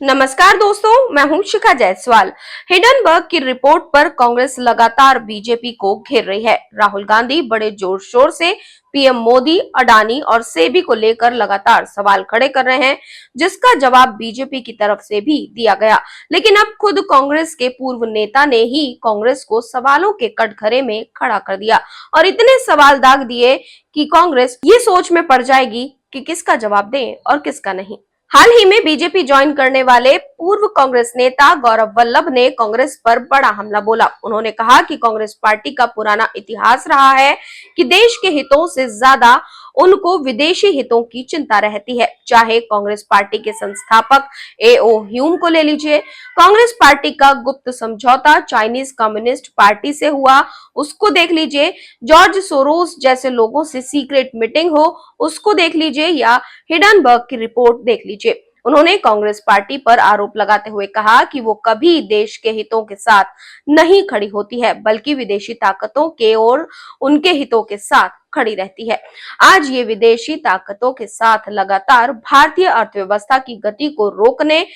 नमस्कार दोस्तों, मैं हूं शिखा जायसवाल। हिडनबर्ग की रिपोर्ट पर कांग्रेस लगातार बीजेपी को घेर रही है। राहुल गांधी बड़े जोर शोर से पीएम मोदी, अडानी और सेबी को लेकर लगातार सवाल खड़े कर रहे हैं, जिसका जवाब बीजेपी की तरफ से भी दिया गया। लेकिन अब खुद कांग्रेस के पूर्व नेता ने ही कांग्रेस को सवालों के कटघरे में खड़ा कर दिया और इतने सवाल दाग दिए कि कांग्रेस ये सोच में पड़ जाएगी कि किसका जवाब दें और किसका नहीं। हाल ही में बीजेपी ज्वाइन करने वाले पूर्व कांग्रेस नेता गौरव वल्लभ ने कांग्रेस पर बड़ा हमला बोला। उन्होंने कहा कि कांग्रेस पार्टी का पुराना इतिहास रहा है कि देश के हितों से ज्यादा उनको विदेशी हितों की चिंता रहती है। चाहे कांग्रेस पार्टी के संस्थापक एओ ह्यूम को ले लीजिए, कांग्रेस पार्टी का गुप्त समझौता चाइनीज कम्युनिस्ट पार्टी से हुआ, उसको देख लीजिए, जॉर्ज सोरोस जैसे लोगों से सीक्रेट मीटिंग हो, उसको देख लीजिए, या हिडनबर्ग की रिपोर्ट देख लीजिए। उन्होंने कांग्रेस पार्टी पर आरोप लगाते हुए कहा कि वो कभी देश के हितों के साथ नहीं खड़ी होती है, बल्कि विदेशी ताकतों के और उनके हितों के साथ खड़ी रहती है। आज ये विदेशी ताकतों के साथ लगातार भारतीय अर्थव्यवस्था की गति को रोकने,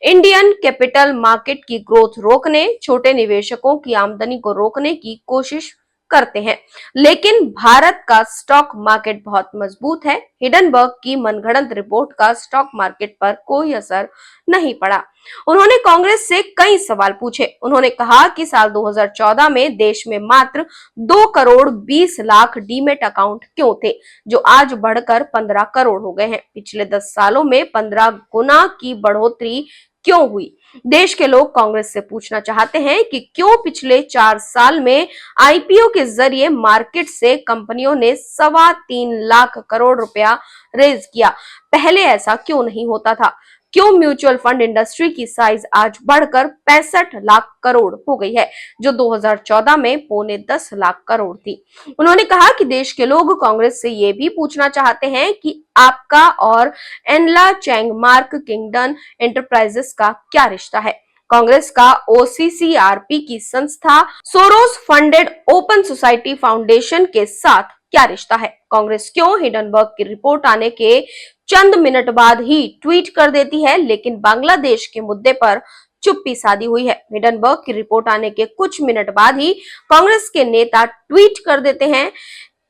इंडियन कैपिटल मार्केट की ग्रोथ रोकने, छोटे निवेशकों की आमदनी को रोकने की कोशिश करते हैं। लेकिन भारत का स्टॉक मार्केट बहुत मजबूत है। हिडनबर्ग की मनगढ़ंत रिपोर्ट का स्टॉक मार्केट पर कोई असर नहीं पड़ा। उन्होंने कांग्रेस से कई सवाल पूछे। उन्होंने कहा कि साल 2014 में देश में मात्र 2 करोड़ 20 लाख डीमेट अकाउंट क्यों थे, जो आज बढ़कर 15 करोड़ हो गए हैं। पिछले 10 सालों में 15 गुना की बढ़ोतरी क्यों हुई? देश के लोग कांग्रेस से पूछना चाहते हैं कि क्यों पिछले 4 साल में आईपीओ के जरिए मार्केट से कंपनियों ने 3.25 लाख करोड़ रुपया रेज किया। पहले ऐसा क्यों नहीं होता था? क्यों म्यूचुअल फंड इंडस्ट्री की साइज आज बढ़कर 65 लाख करोड़ हो गई है, जो 2014 में 9.25 लाख करोड़ थी? उन्होंने कहा कि देश के लोग कांग्रेस से ये भी पूछना चाहते हैं कि आपका और एनला चैंगमार्क किंगडम एंटरप्राइजेस का क्या रिश्ता है? कांग्रेस का ओसीसीआरपी की संस्था Soros funded open society foundation के साथ क्या रिश्ता है? कांग्रेस क्यों हिडनबर्ग की रिपोर्ट आने के चंद मिनट बाद ही ट्वीट कर देती है, लेकिन बांग्लादेश के मुद्दे पर चुप्पी साधी हुई है? हिडनबर्ग की रिपोर्ट आने के कुछ मिनट बाद ही कांग्रेस के नेता ट्वीट कर देते हैं।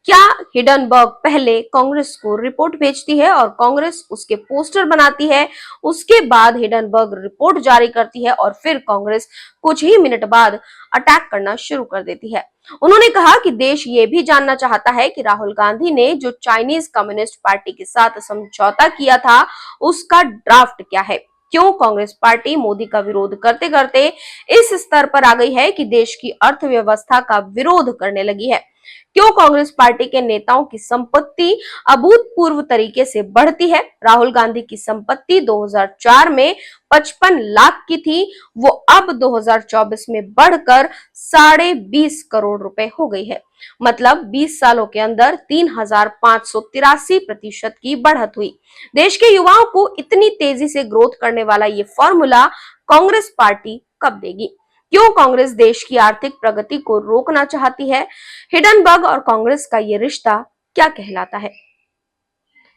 क्या हिडनबर्ग पहले कांग्रेस को रिपोर्ट भेजती है और कांग्रेस उसके पोस्टर बनाती है, उसके बाद हिडनबर्ग रिपोर्ट जारी करती है और फिर कांग्रेस कुछ ही मिनट बाद अटैक करना शुरू कर देती है? उन्होंने कहा कि देश ये भी जानना चाहता है कि राहुल गांधी ने जो चाइनीज कम्युनिस्ट पार्टी के साथ समझौता किया था, उसका ड्राफ्ट क्या है? क्यों कांग्रेस पार्टी मोदी का विरोध करते करते इस स्तर पर आ गई है कि देश की अर्थव्यवस्था का विरोध करने लगी है? क्यों कांग्रेस पार्टी के नेताओं की संपत्ति अभूतपूर्व तरीके से बढ़ती है? राहुल गांधी की संपत्ति 2004 में 55 लाख की थी, वो अब 2024 में बढ़कर 20.5 करोड़ रुपए हो गई है। मतलब 20 सालों के अंदर 3,583% की बढ़त हुई। देश के युवाओं को इतनी तेजी से ग्रोथ करने वाला ये फॉर्मूला कांग्रेस पार्टी कब देगी? क्यों कांग्रेस देश की आर्थिक प्रगति को रोकना चाहती है? हिडनबर्ग और कांग्रेस का ये रिश्ता क्या कहलाता है?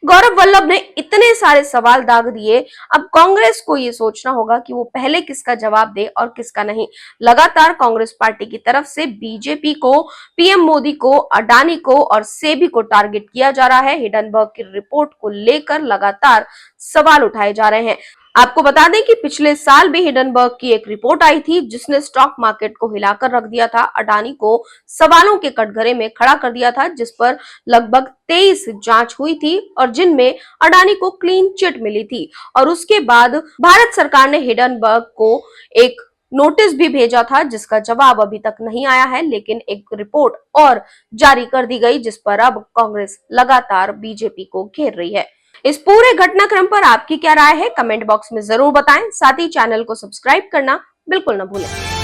गौरव वल्लभ ने इतने सारे सवाल दाग दिए। अब कांग्रेस को ये सोचना होगा कि वो पहले किसका जवाब दे और किसका नहीं। लगातार कांग्रेस पार्टी की तरफ से बीजेपी को, पीएम मोदी को, अडानी को और सेबी को टारगेट किया जा रहा है। हिडनबर्ग की रिपोर्ट को लेकर लगातार सवाल उठाए जा रहे हैं। आपको बता दें कि पिछले साल भी हिडनबर्ग की एक रिपोर्ट आई थी, जिसने स्टॉक मार्केट को हिलाकर रख दिया था। अडानी को सवालों के कटघरे में खड़ा कर दिया था, जिस पर लगभग 23 जांच हुई थी और जिनमें अडानी को क्लीन चिट मिली थी। और उसके बाद भारत सरकार ने हिडनबर्ग को एक नोटिस भी भेजा था, जिसका जवाब अभी तक नहीं आया है। लेकिन एक रिपोर्ट और जारी कर दी गई, जिस पर अब कांग्रेस लगातार बीजेपी को घेर रही है। इस पूरे घटनाक्रम पर आपकी क्या राय है? कमेंट बॉक्स में जरूर बताएं। साथ ही चैनल को सब्सक्राइब करना बिल्कुल न भूलें।